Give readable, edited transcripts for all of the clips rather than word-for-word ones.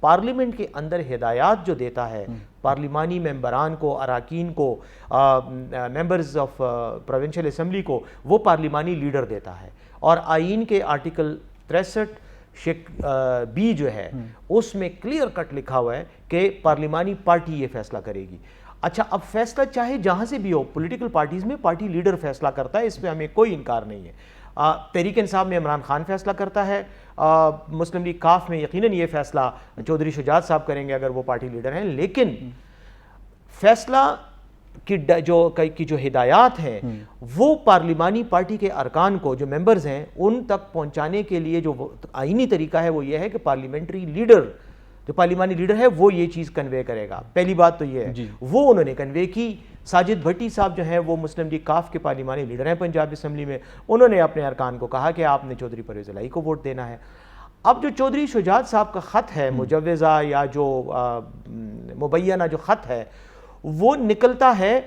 Parliament کے اندر ہدایات جو دیتا ہے پارلیمانی ممبران کو، اراکین کو، ممبرز آف پروونشل اسمبلی کو، وہ پارلیمانی لیڈر دیتا ہے. اور آئین کے آرٹیکل 63 بی جو ہے اس میں کلیئر کٹ لکھا ہوا ہے کہ پارلیمانی پارٹی یہ فیصلہ کرے گی. اچھا، اب فیصلہ چاہے جہاں سے بھی ہو، پولیٹیکل پارٹیز میں پارٹی لیڈر فیصلہ کرتا ہے، اس پہ ہمیں کوئی انکار نہیں ہے. تحریک انصاف میں عمران خان فیصلہ کرتا ہے، مسلم لیگ کاف میں یقیناً یہ فیصلہ چودھری شجاعت صاحب کریں گے اگر وہ پارٹی لیڈر ہیں. لیکن فیصلہ کی جو ہدایات ہیں وہ پارلیمانی پارٹی کے ارکان کو، جو ممبرز ہیں، ان تک پہنچانے کے لیے جو آئینی طریقہ ہے وہ یہ ہے کہ پارلیمنٹری لیڈر، جو پارلیمانی لیڈر ہے، وہ یہ چیز کنوے کرے گا. پہلی بات تو یہ ہے وہ انہوں نے کنوے کی. ساجد بھٹی صاحب جو ہیں وہ مسلم لیگ کاف کے پارلیمانی لیڈر ہیں پنجاب اسمبلی میں، انہوں نے اپنے ارکان کو کہا کہ آپ نے چودھری پرویز الہی کو ووٹ دینا ہے. اب جو چودھری شجاعت صاحب کا خط ہے مجوزہ یا جو مبینہ جو خط ہے وہ نکلتا ہے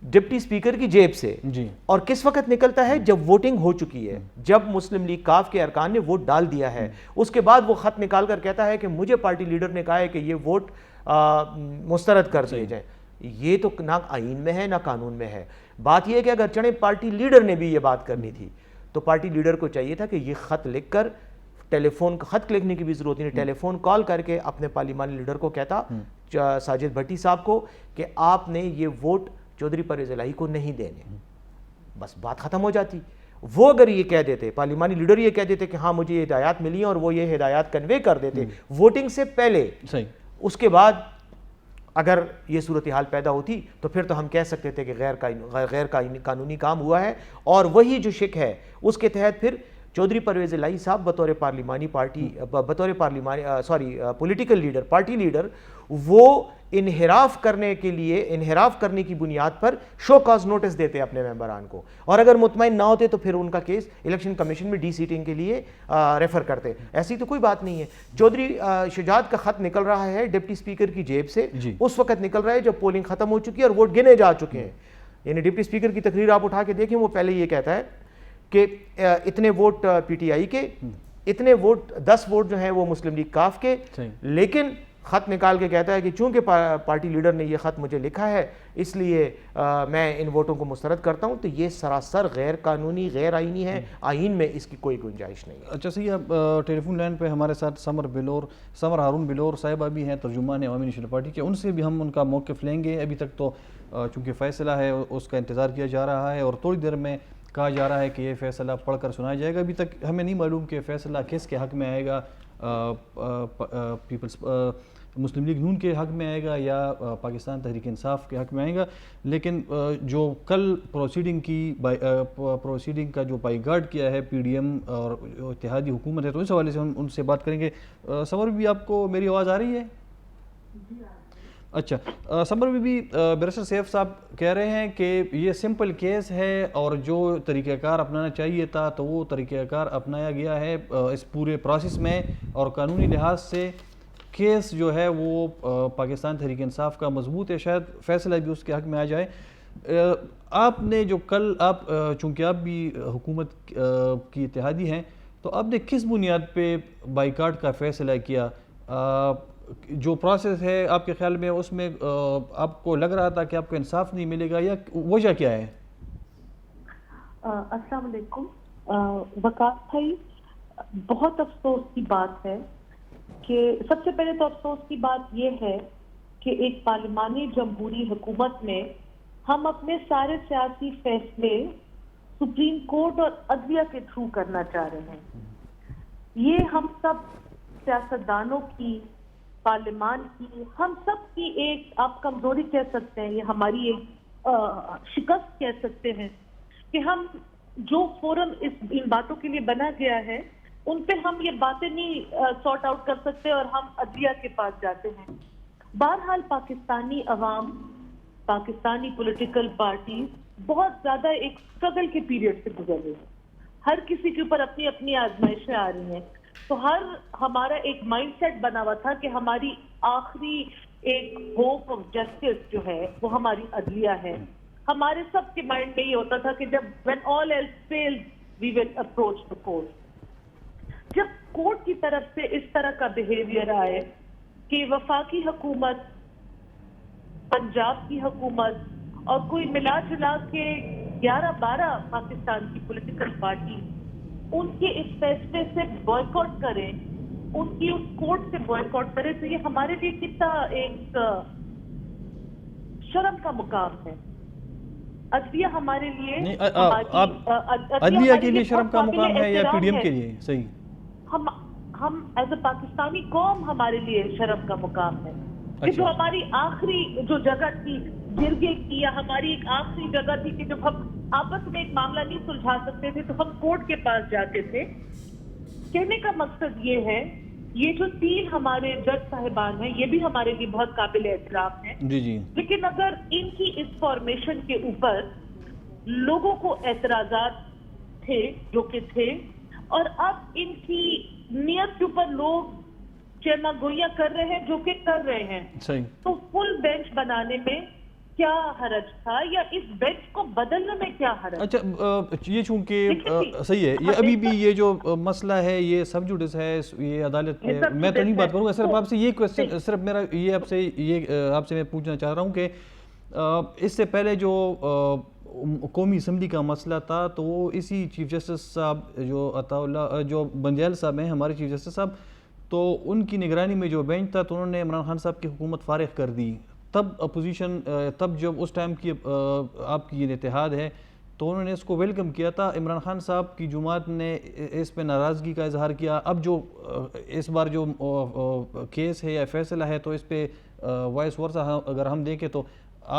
ڈپٹی سپیکر کی جیب سے. اور کس وقت نکلتا ہے؟ جب ووٹنگ ہو چکی ہے، جب مسلم لیگ کاف کے ارکان نے ووٹ ڈال دیا ہے. اس کے بعد وہ خط نکال کر کہتا ہے کہ مجھے پارٹی لیڈر نے کہا ہے کہ یہ ووٹ مسترد کر دیے جائیں. یہ تو نہ آئین میں ہے نہ قانون میں ہے. بات یہ ہے کہ اگر چڑھے پارٹی لیڈر نے بھی یہ بات کرنی تھی تو پارٹی لیڈر کو چاہیے تھا کہ یہ خط لکھ کر، ٹیلی فون خط لکھنے کی بھی ضرورت نہیں، ٹیلی فون کال کر کے اپنے پارلیمانی لیڈر کو کہتا، ساجد بھٹی صاحب کو، کہ آپ نے یہ ووٹ چودھری پرویز الہی کو نہیں دینے. بس بات ختم ہو جاتی. وہ اگر یہ کہہ دیتے، پارلیمانی لیڈر یہ کہہ دیتے کہ ہاں مجھے یہ ہدایات ملی ہیں، اور وہ یہ ہدایات کنوے کر دیتے ووٹنگ سے پہلے، اس کے بعد اگر یہ صورتحال پیدا ہوتی تو پھر تو ہم کہہ سکتے تھے کہ غیر قانونی کام ہوا ہے. اور وہی جو شک ہے اس کے تحت پھر چودھری پرویز الہی صاحب بطور پولیٹیکل لیڈر، پارٹی لیڈر، وہ انحراف کرنے کی بنیاد پر شو کاز نوٹس دیتے اپنے ممبران کو، اور اگر مطمئن نہ ہوتے تو پھر ان کا کیس الیکشن کمیشن میں ڈی سیٹنگ کے لیے ریفر کرتے. ایسی تو کوئی بات نہیں ہے. چودھری شجاعت کا خط نکل رہا ہے ڈپٹی سپیکر کی جیب سے، اس وقت نکل رہا ہے جب پولنگ ختم ہو چکی ہے اور ووٹ گنے جا چکے ہیں. یعنی ڈپٹی سپیکر کی تقریر آپ اٹھا کے دیکھیں، وہ پہلے یہ کہتا ہے کہ اتنے ووٹ پی ٹی آئی کے، اتنے ووٹ 10 ووٹ جو ہیں وہ مسلم لیگ کاف کے. لیکن خط نکال کے کہتا ہے کہ چونکہ پارٹی لیڈر نے یہ خط مجھے لکھا ہے اس لیے میں ان ووٹوں کو مسترد کرتا ہوں. تو یہ سراسر غیر قانونی، غیر آئینی ہے. آئین میں اس کی کوئی گنجائش نہیں ہے. اچھا صحیح. اب ٹیلی فون لائن پہ ہمارے ساتھ سمر ہارون بلور صاحبہ بھی ہیں، ترجمان عوامی نیشنل پارٹی کے. ان سے بھی ہم ان کا موقف لیں گے. ابھی تک تو چونکہ فیصلہ ہے اس کا انتظار کیا جا رہا ہے، اور تھوڑی دیر میں کہا جا رہا ہے کہ یہ فیصلہ پڑھ کر سنایا جائے گا. ابھی تک ہمیں نہیں معلوم کہ فیصلہ کس کے حق میں آئے گا، مسلم لیگ نون کے حق میں آئے گا یا پاکستان تحریک انصاف کے حق میں آئے گا. لیکن جو کل پروسیڈنگ کا جو بائی کاٹ کیا ہے پی ڈی ایم اور اتحادی حکومت ہے، تو اس حوالے سے ہم ان سے بات کریں گے. سمر بھی آپ کو میری آواز آ رہی ہے؟ اچھا سمر بھی بیرسٹر سیف صاحب کہہ رہے ہیں کہ یہ سمپل کیس ہے اور جو طریقہ کار اپنانا چاہیے تھا تو وہ طریقہ کار اپنایا گیا ہے اس پورے پروسیس میں، اور قانونی لحاظ سے کیس جو ہے وہ پاکستان تحریک انصاف کا مضبوط ہے، شاید فیصلہ بھی اس کے حق میں آ جائے. آپ نے جو کل چونکہ آپ بھی حکومت کی اتحادی ہیں، تو آپ نے کس بنیاد پہ بائیکاٹ کا فیصلہ کیا؟ جو پروسیس ہے آپ کے خیال میں اس میں آپ کو لگ رہا تھا کہ آپ کو انصاف نہیں ملے گا، یا وجہ کیا ہے؟ السلام علیکم وقاص بھائی. بہت افسوس کی بات ہے کہ سب سے پہلے تو افسوس کی بات یہ ہے کہ ایک پارلیمانی جمہوری حکومت میں ہم اپنے سارے سیاسی فیصلے سپریم کورٹ اور عدلیہ کے تھرو کرنا چاہ رہے ہیں. یہ ہم سب سیاستدانوں کی، پارلیمان کی، ہم سب کی ایک آپ کمزوری کہہ سکتے ہیں، یہ ہماری ایک شکست کہہ سکتے ہیں کہ ہم جو فورم ان باتوں کے لیے بنا گیا ہے ان پہ ہم یہ باتیں نہیں سارٹ آؤٹ کر سکتے اور ہم عدلیہ کے پاس جاتے ہیں. بہرحال پاکستانی عوام، پاکستانی پولیٹیکل پارٹیز بہت زیادہ ایک اسٹرگل کے پیریڈ سے گزر رہے ہیں. ہر کسی کے اوپر اپنی اپنی آزمائشیں آ رہی ہیں. تو ہمارا ایک مائنڈ سیٹ بنا ہوا تھا کہ ہماری آخری ایک ہوپ آف جسٹس جو ہے وہ ہماری عدلیہ ہے. ہمارے سب کے مائنڈ میں یہ ہوتا تھا کہ جب when all else fails we will approach the court. جب کورٹ کی طرف سے اس طرح کا بیہیویئر آئے کہ وفاقی حکومت، پنجاب کی حکومت اور کوئی ملا جلا کے 11-12 پاکستان کی پولیٹیکل پارٹی ان کے اس فیصلے سے بوائیکاٹ کریں، ان کی اس کوڈ سے بوائیکاٹ کریں، تو یہ ہمارے لیے کتنا ایک شرم کا مقام ہے۔ عدلیہ ہمارے لیے عدلیہ کے لیے شرم کا مقام ہے یا پی ڈی ایم کے لیے؟ صحیح، ہم ایز اے پاکستانی قوم ہمارے لیے شرم کا مقام ہے کہ جو ہماری آخری جو جگہ تھی جرگے کی، یا ہماری ایک آخری جگہ تھی کہ جب ہم آپس میں ایک معاملہ نہیں سلجھا سکتے تھے تو ہم کورٹ کے پاس جاتے تھے۔ کہنے کا مقصد یہ ہے، یہ جو 3 ہمارے جج صاحبان ہیں یہ بھی ہمارے لیے بہت قابل احترام ہیں، جی جی، لیکن اگر ان کی اس فارمیشن کے اوپر لوگوں کو اعتراضات تھے جو کہ تھے، اور اب ان کی نیت کے اوپر لوگ چیما گوئیاں کر رہے ہیں جو کہ کر رہے ہیں، صحیح، تو فل بینچ بنانے میں کیا حرج تھا، یا اس بینچ کو بدلنے میں کیا حرج؟ اچھا یہ چونکہ صحیح ہے، یہ ابھی بھی یہ جو مسئلہ ہے یہ سب جوڈس ہے، یہ عدالت پہ میں تو نہیں بات کروں گا، صرف آپ سے یہ کویسچن، صرف میرا یہ آپ سے میں پوچھنا چاہ رہا ہوں کہ اس سے پہلے جو قومی اسمبلی کا مسئلہ تھا تو وہ اسی چیف جسٹس صاحب جو عطا اللہ جو بندیال صاحب ہیں ہمارے چیف جسٹس صاحب، تو ان کی نگرانی میں جو بینچ تھا تو انہوں نے عمران خان صاحب کی حکومت فارغ کر دی، تب اپوزیشن تب جب اس ٹائم کی آپ کی یہ اتحاد ہے تو انہوں نے اس کو ویلکم کیا تھا، عمران خان صاحب کی جماعت نے اس پہ ناراضگی کا اظہار کیا، اب جو اس بار جو کیس ہے یا فیصلہ ہے تو اس پہ وائس ورثہ اگر ہم دیکھیں تو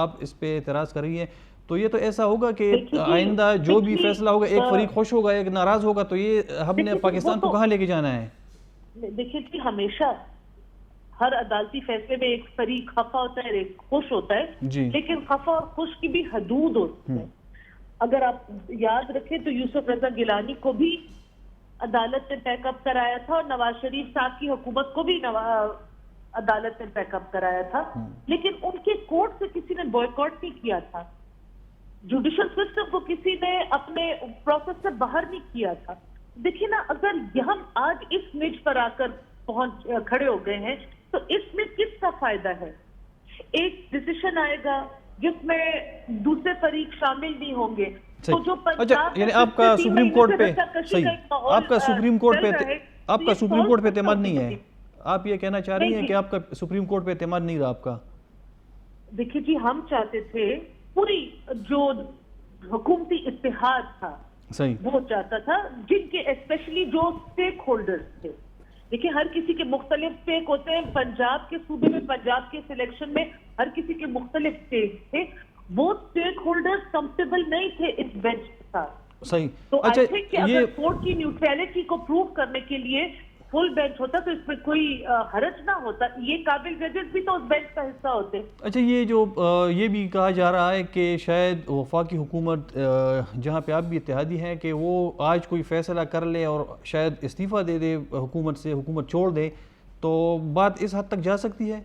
آپ اس پہ اعتراض کر رہی ہیں، تو یہ تو ایسا ہوگا کہ آئندہ جو بھی فیصلہ ہوگا ایک فریق خوش ہوگا ایک ناراض ہوگا، تو یہ ہم نے پاکستان کو کہاں لے کے جانا ہے؟ دیکھیے جی، ہمیشہ ہر عدالتی فیصلے میں ایک فریق خفا ہوتا ہے ایک خوش ہوتا ہے جی، لیکن خفا اور خوش کی بھی حدود ہوتی ہے۔ اگر آپ یاد رکھیں تو یوسف رضا گیلانی کو بھی عدالت نے پیک اپ کرایا تھا اور نواز شریف صاحب کی حکومت کو بھی عدالت نے پیک اپ کرایا تھا، لیکن ان کے کورٹ سے کسی نے بوائیکاٹ نہیں کیا تھا، جوڈیشل سسٹم کو کسی نے اپنے پروسیس سے باہر نہیں کیا تھا۔ دیکھیں نا، اگر ہم آج اس نچ پر آ کر کھڑے ہو گئے ہیں تو اس میں کس کا فائدہ ہے؟ ایک ڈیسیشن آئے گا جس میں دوسرے فریق شامل نہیں ہوں گے، تو جو اچھا یعنی آپ کا سپریم کورٹ پہ صحیح، آپ کا سپریم کورٹ پہ اعتماد نہیں ہے، آپ یہ کہنا چاہ رہی ہیں کہ آپ کا سپریم کورٹ پہ اعتماد نہیں رہا آپ کا؟ دیکھیے جی، ہم چاہتے تھے پوری جو حکومتی اتحاد تھا وہ چاہتا تھا، جن کے اسپیشلی جو اسٹیک ہولڈرز تھے، دیکھیں ہر کسی کے مختلف اسٹیک ہوتے ہیں، پنجاب کے صوبے میں پنجاب کے سلیکشن میں ہر کسی کے مختلف اسٹیک تھے، وہ اسٹیک ہولڈرز کمفرٹیبل نہیں تھے اس بینچ کے ساتھ۔ صحیح، تو آئی تھنک کہ اگر کورٹ کی نیوٹریلٹی کو پروو کرنے کے لیے فل بینچ ہوتا تو اس میں کوئی حرج نہ ہوتا، یہ قابل ججز بھی تو اس بینچ کا حصہ ہوتے۔ اچھا یہ جو یہ بھی کہا جا رہا ہے کہ شاید وفاقی حکومت جہاں پہ آپ بھی اتحادی ہیں کہ وہ آج کوئی فیصلہ کر لے اور شاید استعفیٰ دے دے حکومت سے، حکومت چھوڑ دے، تو بات اس حد تک جا سکتی ہے؟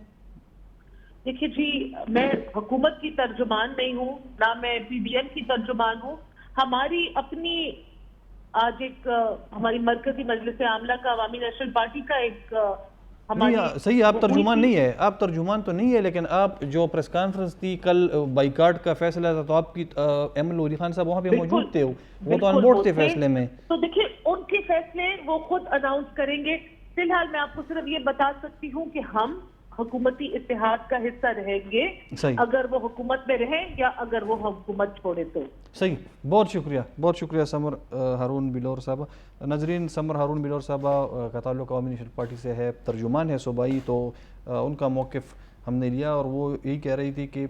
دیکھیے جی، میں حکومت کی ترجمان نہیں ہوں، نہ میں پی ڈی ایم کی ترجمان ہوں، ہماری اپنی آج ایک ہماری مرکزی مجلس عاملہ کا عوامی نیشنل پارٹی کا ایک صحیح، آپ ترجمان نہیں ہے، آپ ترجمان تو نہیں ہے، لیکن آپ جو پریس کانفرنس تھی کل بائیکاٹ کا فیصلہ تھا تو آپ کی ایم ایل ولی خان صاحب وہاں پہ موجود تھے، وہ تو آن بورڈ تھے فیصلے میں۔ تو دیکھیں ان کے فیصلے وہ خود اناؤنس کریں گے، فی الحال میں آپ کو صرف یہ بتا سکتی ہوں کہ ہم حکومتی اتحاد کا حصہ رہیں گے، اگر وہ حکومت میں رہیں یا اگر وہ حکومت چھوڑے تو۔ صحیح، بہت شکریہ سمر ہارون بلور صاحبہ۔ ناظرین، سمر ہارون بلور صاحبہ کا تعلق عوامی نیشنل پارٹی سے ہے، ترجمان ہے صوبائی، تو ان کا موقف ہم نے لیا اور وہ یہی کہہ رہی تھی کہ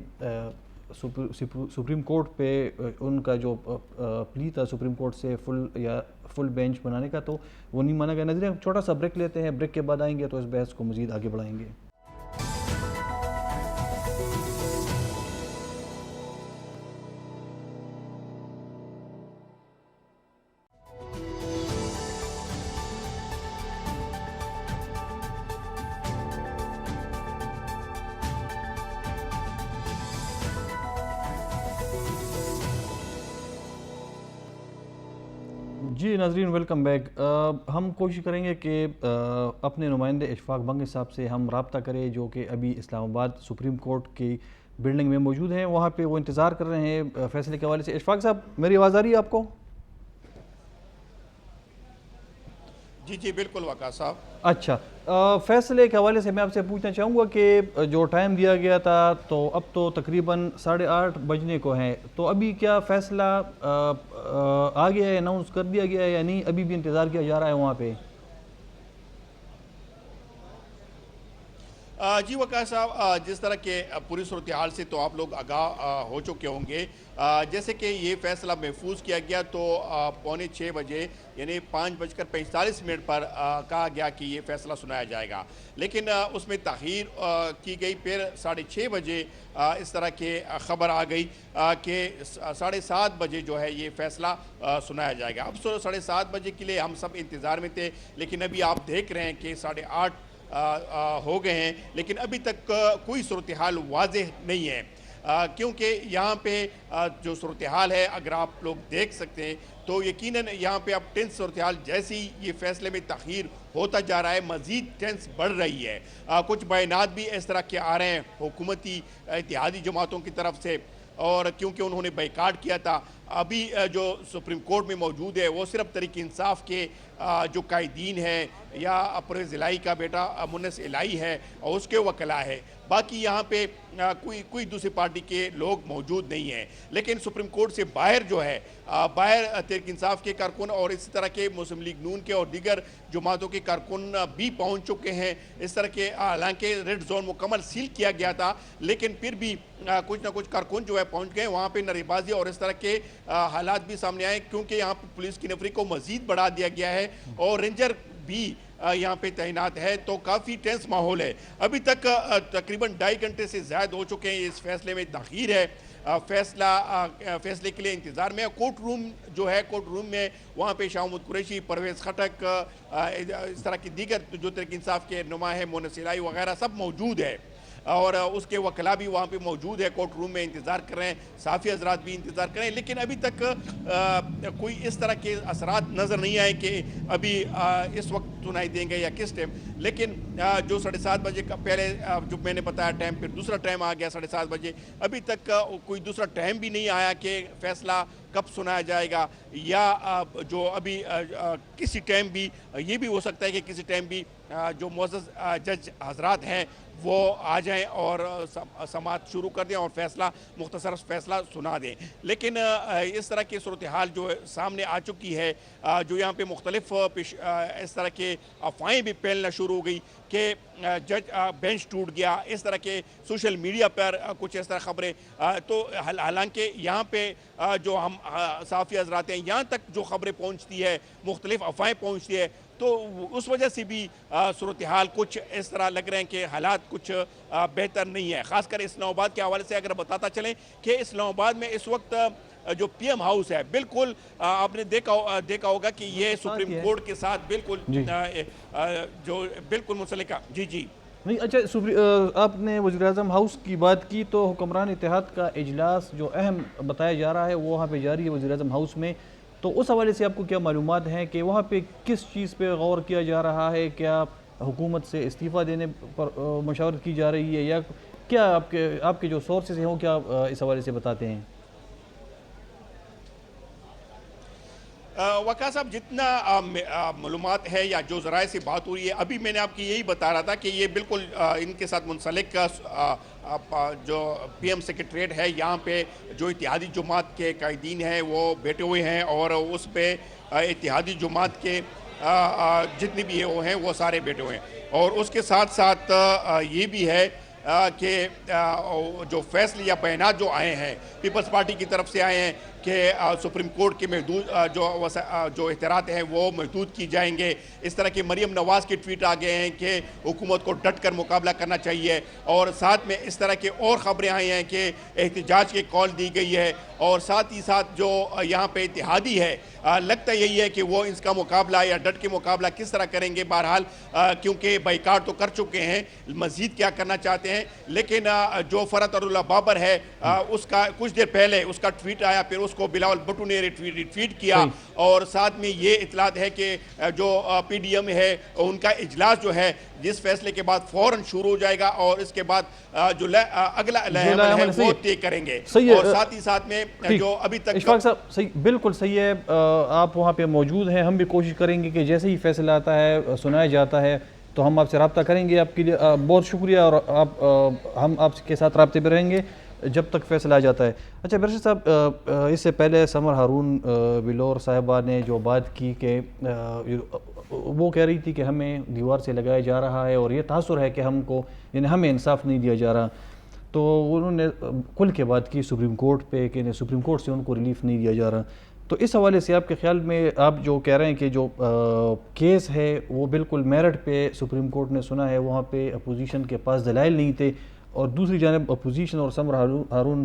سپریم کورٹ پہ ان کا جو پلی تھا سپریم کورٹ سے فل بینچ بنانے کا تو وہ نہیں مانا گیا۔ ناظرین، چھوٹا سا بریک لیتے ہیں، بریک کے بعد آئیں گے تو اس بحث کو مزید آگے بڑھائیں گے۔ جی ناظرین ویلکم بیک. ہم کوشش کریں گے کہ اپنے نمائندے اشفاق بنگی صاحب سے ہم رابطہ کریں جو کہ ابھی اسلام آباد سپریم کورٹ کی بلڈنگ میں موجود ہیں. وہاں پہ وہ انتظار کر رہے ہیں فیصلے کے حوالے سے. اشفاق صاحب میری آواز آ رہی ہے آپ کو؟ جی جی بالکل وقاص صاحب. اچھا, فیصلے کے حوالے سے میں آپ سے پوچھنا چاہوں گا کہ جو ٹائم دیا گیا تھا تو اب تو تقریباً 8:30 بجنے کو ہیں, تو ابھی کیا فیصلہ آ گیا ہے, اناؤنس کر دیا گیا ہے یا نہیں, ابھی بھی انتظار کیا جا رہا ہے وہاں پہ؟ جی وقاص صاحب, جس طرح کے پوری صورتحال سے تو آپ لوگ آگاہ ہو چکے ہوں گے. جیسے کہ یہ فیصلہ محفوظ کیا گیا تو 5:45 بجے یعنی 5:45 پر کہا گیا کہ یہ فیصلہ سنایا جائے گا, لیکن اس میں تاخیر کی گئی. پھر 6:30 بجے اس طرح کے خبر آ گئی کہ 7:30 بجے جو ہے یہ فیصلہ سنایا جائے گا. اب 7:30 بجے کے لیے ہم سب انتظار میں تھے, لیکن ابھی آپ دیکھ رہے ہیں کہ 8:30 ہو گئے ہیں, لیکن ابھی تک کوئی صورتحال واضح نہیں ہے. کیونکہ یہاں پہ جو صورتحال ہے اگر آپ لوگ دیکھ سکتے ہیں تو یقیناً یہاں پہ اب ٹینس صورتحال جیسی یہ فیصلے میں تاخیر ہوتا جا رہا ہے, مزید ٹینس بڑھ رہی ہے. کچھ بیانات بھی اس طرح کے آ رہے ہیں حکومتی اتحادی جماعتوں کی طرف سے, اور کیونکہ انہوں نے بائیکاٹ کیا تھا. ابھی جو سپریم کورٹ میں موجود ہے وہ صرف تحریک انصاف کے جو قائدین ہیں یا پرویز الہی کا بیٹا مونس الہی ہے اور اس کے وکلاء ہے, باقی یہاں پہ کوئی دوسری پارٹی کے لوگ موجود نہیں ہیں. لیکن سپریم کورٹ سے باہر جو ہے, باہر تحریک انصاف کے کارکن اور اسی طرح کے مسلم لیگ نون کے اور دیگر جماعتوں کے کارکن بھی پہنچ چکے ہیں. اس طرح کے حالانکہ ریڈ زون مکمل سیل کیا گیا تھا, لیکن پھر بھی کچھ نہ کچھ کارکن جو ہے پہنچ گئے. وہاں پہ نعرے بازی اور اس طرح کے حالات بھی سامنے آئے, کیونکہ یہاں پہ پولیس کی نفری کو مزید بڑھا دیا گیا ہے اور رینجر بھی یہاں پہ تعینات ہے, تو کافی ٹینس ماحول ہے. ابھی تک تقریباً 2.5 گھنٹے سے زائد ہو چکے ہیں. اس فیصلے میں تاخیر ہے, فیصلے کے لیے انتظار میں. کورٹ روم جو ہے, کورٹ روم میں وہاں پہ شاہ محمود قریشی, پرویز خٹک, اس طرح کی دیگر جو تحریک انصاف کے نما ہے, مونس الہی وغیرہ سب موجود ہے, اور اس کے وکلاء بھی وہاں پہ موجود ہے, کورٹ روم میں انتظار کر رہے ہیں. صحافی حضرات بھی انتظار کر رہے ہیں, لیکن ابھی تک کوئی اس طرح کے اثرات نظر نہیں آئے کہ ابھی اس وقت سنائی دیں گے یا کس ٹائم. لیکن جو 7:30 بجے کا پہلے جو میں نے بتایا ٹائم, پھر دوسرا ٹائم آ گیا 7:30 بجے. ابھی تک کوئی دوسرا ٹائم بھی نہیں آیا کہ فیصلہ کب سنایا جائے گا, یا جو ابھی کسی ٹائم بھی یہ بھی ہو سکتا ہے کہ کسی ٹائم بھی جو معزز جج حضرات ہیں وہ آ جائیں اور سماعت شروع کر دیں اور مختصر فیصلہ سنا دیں. لیکن اس طرح کی صورتحال جو سامنے آ چکی ہے, جو یہاں پہ مختلف اس طرح کے افواہیں بھی پھیلنا شروع ہو گئی کہ جج بینچ ٹوٹ گیا, اس طرح کے سوشل میڈیا پر کچھ اس طرح خبریں. تو حالانکہ یہاں پہ جو ہم صحافی حضرات ہیں, یہاں تک جو خبریں پہنچتی ہے, مختلف افواہیں پہنچتی ہے, تو اس وجہ سے بھی صورتحال کچھ اس طرح لگ رہے ہیں کہ حالات کچھ بہتر نہیں ہے. خاص کر اسلام آباد کے حوالے سے اگر بتاتا چلیں کہ اسلام آباد میں اس وقت جو پی ایم ہاؤس ہے, بالکل آپ نے دیکھا ہوگا کہ یہ سپریم کورٹ کے ساتھ بالکل جو بالکل منسلک. جی جی نہیں, اچھا, آپ نے وزیر اعظم ہاؤس کی بات کی تو حکمران اتحاد کا اجلاس جو اہم بتایا جا رہا ہے وہ وہاں پہ جاری ہے وزیر اعظم ہاؤس میں, تو اس حوالے سے آپ کو کیا معلومات ہیں کہ وہاں پہ کس چیز پہ غور کیا جا رہا ہے؟ کیا حکومت سے استعفیٰ دینے پر مشاورت کی جا رہی ہے, یا کیا آپ کے جو سورسز ہیں وہ کیا اس حوالے سے بتاتے ہیں؟ وقاص صاحب, جتنا معلومات ہے یا جو ذرائع سے بات ہو رہی ہے, ابھی میں نے آپ کی یہی بتا رہا تھا کہ یہ بالکل ان کے ساتھ منسلک جو پی ایم سیکریٹریٹ ہے, یہاں پہ جو اتحادی جماعت کے قائدین ہیں وہ بیٹھے ہوئے ہیں, اور اس پہ اتحادی جماعت کے جتنے بھی وہ ہیں وہ سارے بیٹھے ہوئے ہیں. اور اس کے ساتھ ساتھ یہ بھی ہے کہ جو فیصلے یا بیانات جو آئے ہیں پیپلز پارٹی کی طرف سے آئے ہیں کہ سپریم کورٹ کے محدود جو اختیارات ہیں وہ محدود کی جائیں گے. اس طرح کے مریم نواز کے ٹویٹ آ گئے ہیں کہ حکومت کو ڈٹ کر مقابلہ کرنا چاہیے, اور ساتھ میں اس طرح کے اور خبریں آئی ہیں کہ احتجاج کی کال دی گئی ہے, اور ساتھ ہی ساتھ جو یہاں پہ اتحادی ہے لگتا یہی ہے کہ وہ اس کا مقابلہ یا ڈٹ کے مقابلہ کس طرح کریں گے. بہرحال کیونکہ بائیکاٹ تو کر چکے ہیں, مزید کیا کرنا چاہتے ہیں. لیکن جو فرحت اللہ بابر ہے, اس کا کچھ دیر پہلے اس کا ٹویٹ آیا, پھر اس کو بلاول بھٹو نے ریٹویٹ کیا، اور ساتھ میں یہ اطلاع ہے کہ جو پی ڈی ایم ہے ان کا اجلاس جو ہے جس فیصلے کے بعد فوراً شروع ہو جائے گا، اور اس کے بعد جو اگلا عمل ہے وہ طے کریں گے، اور ساتھ ہی ساتھ میں جو ابھی تک اشفاق صاحب صحیح، بالکل صحیح ہے، آپ وہاں پہ موجود ہیں، ہم بھی کوشش کریں گے کہ جیسے ہی فیصلہ آتا ہے سنایا جاتا ہے تو ہم آپ سے رابطہ کریں گے. آپ کے لیے بہت شکریہ، اور ہم آپ کے ساتھ رابطے پہ رہیں گے جب تک فیصلہ آ جاتا ہے. اچھا برشید صاحب، اس سے پہلے سمر ہارون بلور صاحبہ نے جو بات کی کہ وہ کہہ رہی تھی کہ ہمیں دیوار سے لگایا جا رہا ہے اور یہ تاثر ہے کہ ہم کو یعنی ہمیں انصاف نہیں دیا جا رہا، تو انہوں نے کل کے بات کی سپریم کورٹ پہ کہ سپریم کورٹ سے ان کو ریلیف نہیں دیا جا رہا. تو اس حوالے سے آپ کے خیال میں آپ جو کہہ رہے ہیں کہ جو کیس ہے وہ بالکل میرٹ پہ سپریم کورٹ نے سنا ہے، وہاں پہ اپوزیشن کے پاس دلائل نہیں تھے، اور دوسری جانب اپوزیشن اور سمر ہارون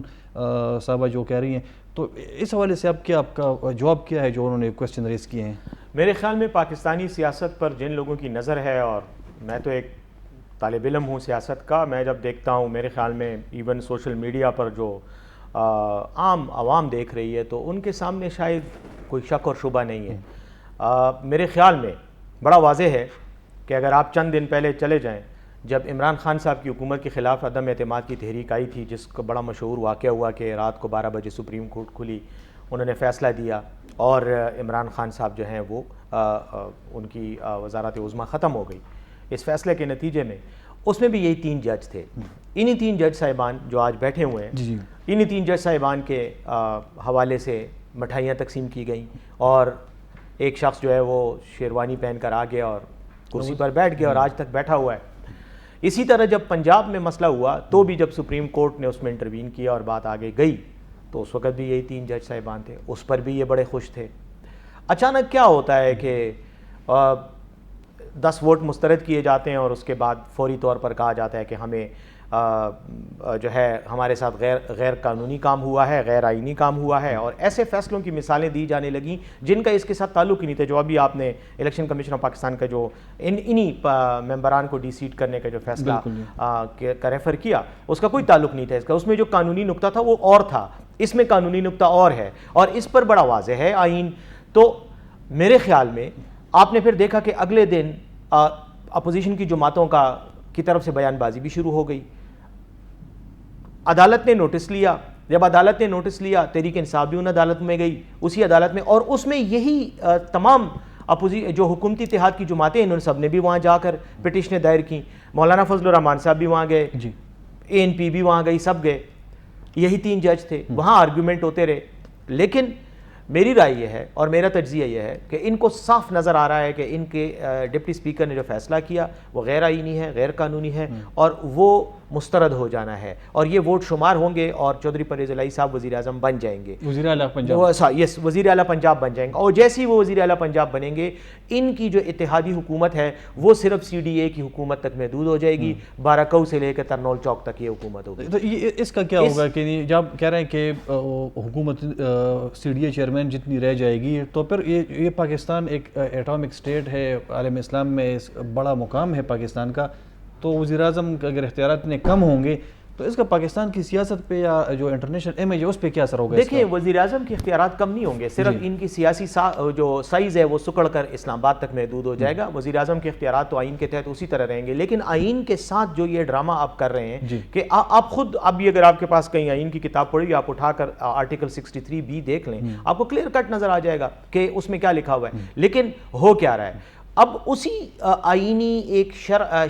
صاحبہ جو کہہ رہی ہیں، تو اس حوالے سے آپ کا جواب کیا ہے جو انہوں نے کوسچن ریز کیے ہیں؟ میرے خیال میں پاکستانی سیاست پر جن لوگوں کی نظر ہے، اور میں تو ایک طالب علم ہوں سیاست کا، میں جب دیکھتا ہوں میرے خیال میں ایون سوشل میڈیا پر جو عام عوام دیکھ رہی ہے، تو ان کے سامنے شاید کوئی شک اور شبہ نہیں ہے. میرے خیال میں بڑا واضح ہے کہ اگر آپ چند دن پہلے چلے جائیں، جب عمران خان صاحب کی حکومت کے خلاف عدم اعتماد کی تحریک آئی تھی، جس کا بڑا مشہور واقعہ ہوا کہ رات کو 12 بجے سپریم کورٹ کھلی، انہوں نے فیصلہ دیا اور عمران خان صاحب جو ہیں وہ ان کی وزارت عظمیٰ ختم ہو گئی. اس فیصلے کے نتیجے میں اس میں بھی یہی 3 جج تھے. انہی 3 جج صاحبان جو آج بیٹھے ہوئے ہیں، انہی 3 جج صاحبان کے حوالے سے مٹھائیاں تقسیم کی گئیں، اور ایک شخص جو ہے وہ شیروانی پہن کر آ گیا اور کرسی پر بیٹھ گیا اور آج تک بیٹھا ہوا ہے. اسی طرح جب پنجاب میں مسئلہ ہوا تو بھی جب سپریم کورٹ نے اس میں انٹروین کیا اور بات آگے گئی، تو اس وقت بھی یہی 3 جج صاحبان تھے، اس پر بھی یہ بڑے خوش تھے. اچانک کیا ہوتا ہے کہ 10 ووٹ مسترد کیے جاتے ہیں اور اس کے بعد فوری طور پر کہا جاتا ہے کہ ہمیں جو ہے ہمارے ساتھ غیر قانونی کام ہوا ہے، غیر آئینی کام ہوا ہے، اور ایسے فیصلوں کی مثالیں دی جانے لگیں جن کا اس کے ساتھ تعلق ہی نہیں تھا. جو ابھی آپ نے الیکشن کمیشن آف پاکستان کا جو انہی ممبران کو ڈی سیٹ کرنے کا جو فیصلہ کا ریفر کیا، اس کا کوئی تعلق نہیں تھا اس کا. اس میں جو قانونی نقطہ تھا وہ اور تھا، اس میں قانونی نقطہ اور ہے، اور اس پر بڑا واضح ہے آئین. تو میرے خیال میں آپ نے پھر دیکھا کہ اگلے دن اپوزیشن کی جماعتوں کی طرف سے بیان بازی بھی شروع ہو گئی. عدالت نے نوٹس لیا، جب عدالت نے نوٹس لیا، تحریک انصاف بھی ان عدالت میں گئی، اسی عدالت میں، اور اس میں یہی تمام جو حکومتی اتحاد کی جماعتیں انہوں نے سب نے بھی وہاں جا کر پٹیشنیں دائر کی. مولانا فضل الرحمان صاحب بھی وہاں گئے، ANP بھی وہاں گئی، سب گئے. یہی 3 جج تھے، وہاں آرگیومنٹ ہوتے رہے. لیکن میری رائے یہ ہے اور میرا تجزیہ یہ ہے کہ ان کو صاف نظر آ رہا ہے کہ ان کے ڈپٹی اسپیکر نے جو فیصلہ کیا وہ غیر آئینی ہے، غیر قانونی ہے، اور وہ مسترد ہو جانا ہے، اور یہ ووٹ شمار ہوں گے اور چودھری پرویز الہی صاحب وزیر اعظم بن جائیں گے، وزیر اعلیٰ پنجاب. یس، وزیر اعلیٰ پنجاب بن جائیں گے. اور جیسے ہی وہ وزیر اعلیٰ پنجاب بنیں گے، ان کی جو اتحادی حکومت ہے وہ صرف CDA کی حکومت تک محدود ہو جائے گی، بارہکہو سے لے کے ترنول چوک تک یہ حکومت ہوگی. تو اس کا کیا ہوگا کہ جب کہہ رہے ہیں کہ حکومت CDA چیئرمین جتنی رہ جائے گی، تو پھر یہ پاکستان ایک ایٹامک اسٹیٹ ہے، عالم اسلام میں بڑا مقام ہے پاکستان کا، تو وزیر اعظم کا اگر اختیارات اتنے کم ہوں گے تو اس کا پاکستان کی سیاست پہ یا جو انٹرنیشنل امیج ہے اس پہ کیا اثر ہوگا؟ دیکھیں، وزیر اعظم کے اختیارات کم نہیں ہوں گے، صرف ان کی سیاسی جو سائز ہے وہ سکڑ کر اسلام آباد تک محدود ہو جائے گا. وزیر اعظم کے اختیارات تو آئین کے تحت اسی طرح رہیں گے، لیکن آئین کے ساتھ جو یہ ڈرامہ آپ کر رہے ہیں کہ آپ خود ابھی اگر آپ کے پاس کہیں آئین کی کتاب پڑھی، آپ اٹھا کر آرٹیکل 63B دیکھ لیں، آپ کو کلیئر کٹ نظر آ جائے گا کہ اس میں کیا لکھا ہوا ہے. لیکن ہو کیا رہا ہے، اب اسی آئینی ایک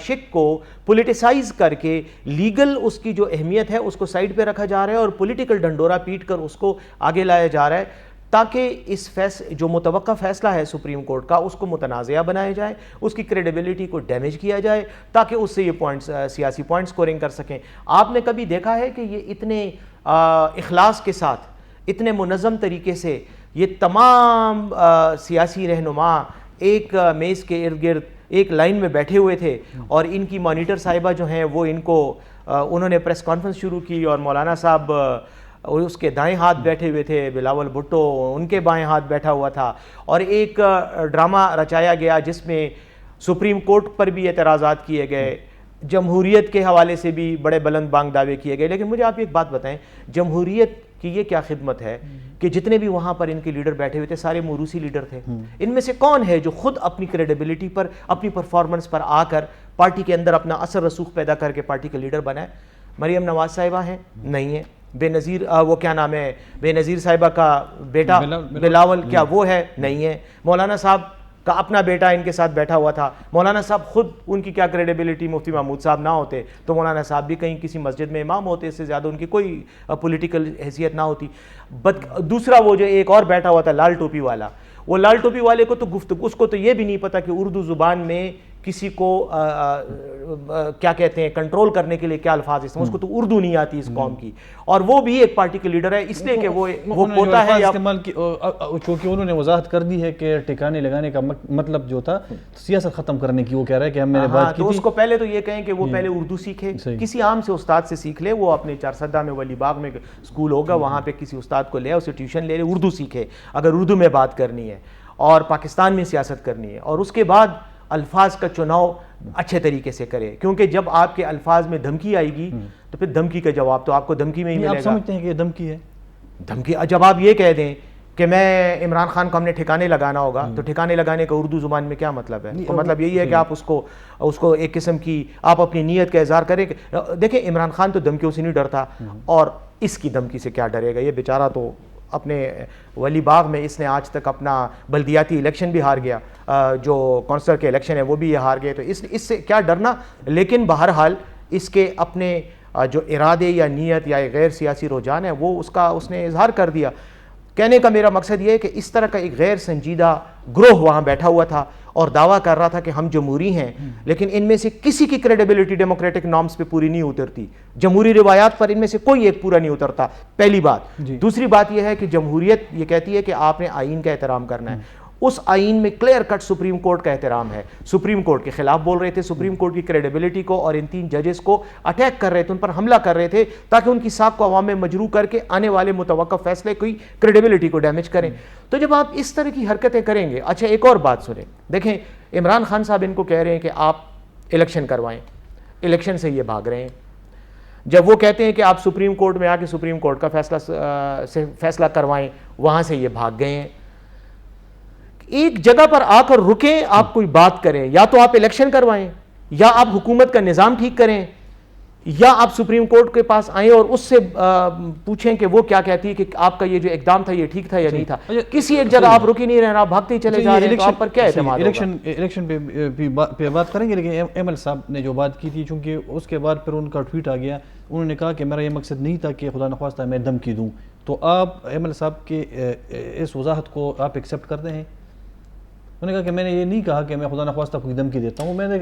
شک کو پولیٹیسائز کر کے لیگل اس کی جو اہمیت ہے اس کو سائیڈ پہ رکھا جا رہا ہے، اور پولیٹیکل ڈنڈورا پیٹ کر اس کو آگے لایا جا رہا ہے، تاکہ اس جو متوقع فیصلہ ہے سپریم کورٹ کا اس کو متنازعہ بنایا جائے، اس کی کریڈیبلٹی کو ڈیمیج کیا جائے، تاکہ اس سے یہ سیاسی پوائنٹ سکورنگ کر سکیں. آپ نے کبھی دیکھا ہے کہ یہ اتنے اخلاص کے ساتھ، اتنے منظم طریقے سے یہ تمام سیاسی رہنما ایک میز کے ارد گرد ایک لائن میں بیٹھے ہوئے تھے، اور ان کی مانیٹر صاحبہ جو ہیں وہ انہوں نے پریس کانفرنس شروع کی، اور مولانا صاحب اس کے دائیں ہاتھ بیٹھے ہوئے تھے، بلاول بھٹو ان کے بائیں ہاتھ بیٹھا ہوا تھا، اور ایک ڈرامہ رچایا گیا جس میں سپریم کورٹ پر بھی اعتراضات کیے گئے، جمہوریت کے حوالے سے بھی بڑے بلند بانگ دعوے کیے گئے. لیکن مجھے آپ ایک بات بتائیں، جمہوریت کی یہ کیا خدمت ہے کہ جتنے بھی وہاں پر ان کے لیڈر بیٹھے ہوئے تھے سارے موروثی لیڈر تھے. ان میں سے کون ہے جو خود اپنی کریڈیبلٹی پر, اپنی پرفارمنس پر آ کر پارٹی کے اندر اپنا اثر رسوخ پیدا کر کے پارٹی کا لیڈر بنا ہے؟ مریم نواز صاحبہ ہیں؟ نہیں ہے. بے نظیر وہ کیا نام ہے, بے نظیر صاحبہ کا بیٹا بلاول, کیا وہ ہے؟ نہیں ہے. مولانا صاحب کا اپنا بیٹا ان کے ساتھ بیٹھا ہوا تھا. مولانا صاحب خود, ان کی کیا کریڈیبلٹی, مفتی محمود صاحب نہ ہوتے تو مولانا صاحب بھی کہیں کسی مسجد میں امام ہوتے, اس سے زیادہ ان کی کوئی پولیٹیکل حیثیت نہ ہوتی. دوسرا وہ جو ایک اور بیٹھا ہوا تھا لال ٹوپی والا, وہ لال ٹوپی والے کو تو گفتگو, اس کو تو یہ بھی نہیں پتا کہ اردو زبان میں کسی کو کیا کہتے ہیں کنٹرول کرنے کے لیے کیا الفاظ استعمال, اس کو تو اردو نہیں آتی اس قوم کی, اور وہ بھی ایک پارٹی کے لیڈر ہے اس لیے کہ وہ پوتا ہے استعمال کی, چونکہ انہوں نے وضاحت کر دی ہے کہ ٹھکانے لگانے کا مطلب جو تھا سیاست ختم کرنے کی, وہ کہہ رہا ہے کہ ہم نے بات کی تو تھی. اس کو پہلے تو یہ کہیں کہ وہ پہلے اردو سیکھے, کسی عام سے استاد سے سیکھ لے, وہ اپنے چارسدہ میں ولی باغ میں اسکول ہوگا وہاں پہ کسی استاد کو لے, اسے ٹیوشن لے لے, اردو سیکھے اگر اردو میں بات کرنی ہے اور پاکستان میں سیاست کرنی ہے, اور اس کے بعد الفاظ کا چناؤ اچھے طریقے سے کرے, کیونکہ جب آپ کے الفاظ میں دھمکی آئے گی تو پھر دھمکی کا جواب تو آپ کو دھمکی میں ہی ملے گا. آپ سمجھتے ہیں کہ یہ دھمکی ہے؟ دھمکی, جب آپ یہ کہہ دیں کہ میں عمران خان کو ہم نے ٹھکانے لگانا ہوگا, تو ٹھکانے لگانے کا اردو زبان میں کیا مطلب ہے؟ تو مطلب یہی ہے کہ آپ اس کو ایک قسم کی آپ اپنی نیت کا اظہار کریں. دیکھیں عمران خان تو دھمکیوں سے نہیں ڈرتا, اور اس کی دھمکی سے کیا ڈرے گا؟ یہ بیچارہ تو اپنے ولی باغ میں اس نے آج تک اپنا بلدیاتی الیکشن بھی ہار گیا, جو کونسلر کے الیکشن ہے وہ بھی یہ ہار گئے, تو اس سے کیا ڈرنا. لیکن بہرحال اس کے اپنے جو ارادے یا نیت یا غیر سیاسی رجحان ہے وہ اس نے اظہار کر دیا. کہنے کا میرا مقصد یہ ہے کہ اس طرح کا ایک غیر سنجیدہ گروہ وہاں بیٹھا ہوا تھا اور دعویٰ کر رہا تھا کہ ہم جمہوری ہیں, لیکن ان میں سے کسی کی کریڈیبلٹی ڈیموکریٹک نارمز پہ پوری نہیں اترتی, جمہوری روایات پر ان میں سے کوئی ایک پورا نہیں اترتا, پہلی بات. دوسری بات یہ ہے کہ جمہوریت یہ کہتی ہے کہ آپ نے آئین کا احترام کرنا ہے, اس آئین میں کلیئر کٹ سپریم کورٹ کا احترام ہے. سپریم کورٹ کے خلاف بول رہے تھے, سپریم کورٹ کی کریڈیبلٹی کو اور ان 3 ججز کو اٹیک کر رہے تھے, ان پر حملہ کر رہے تھے تاکہ ان کی ساکھ کو عوام میں مجروح کر کے آنے والے متوقع فیصلے کی کریڈیبلٹی کو ڈیمیج کریں. تو جب آپ اس طرح کی حرکتیں کریں گے, اچھا ایک اور بات سنیں, دیکھیں عمران خان صاحب ان کو کہہ رہے ہیں کہ آپ الیکشن کروائیں, الیکشن سے یہ بھاگ رہے ہیں. جب وہ کہتے ہیں کہ آپ سپریم کورٹ میں آ کے سپریم کورٹ کا فیصلہ کروائیں, وہاں سے یہ بھاگ گئے ہیں. ایک جگہ پر آ کر رکیں, آپ کوئی بات کریں, یا تو آپ الیکشن کروائیں, یا آپ حکومت کا نظام ٹھیک کریں, یا آپ سپریم کورٹ کے پاس آئیں اور اس سے پوچھیں کہ وہ کیا کہتی ہے کہ آپ کا یہ جو اقدام تھا یہ ٹھیک تھا یا نہیں تھا. کسی ایک جگہ آپ رکی نہیں رہے, آپ بھاگتے ہی چلے جا رہے ہیں, تو آپ پر کیا اعتماد ہوگا؟ الیکشن پہ بات کریں گے, لیکن ایم ایل صاحب نے جو بات کی تھی, چونکہ اس کے بعد پھر ان کا ٹویٹ آ گیا, انہوں نے کہا کہ میرا یہ مقصد نہیں تھا کہ خدا نخواستہ میں دھمکی دوں. تو آپ ایم ایل صاحب کے اس وضاحت کو آپ ایکسیپٹ کرتے ہیں؟ انہوں نے کہا کہ میں نے یہ نہیں کہا کہ میں خدا نخواستہ کوئی دھمکی دیتا ہوں, میں نے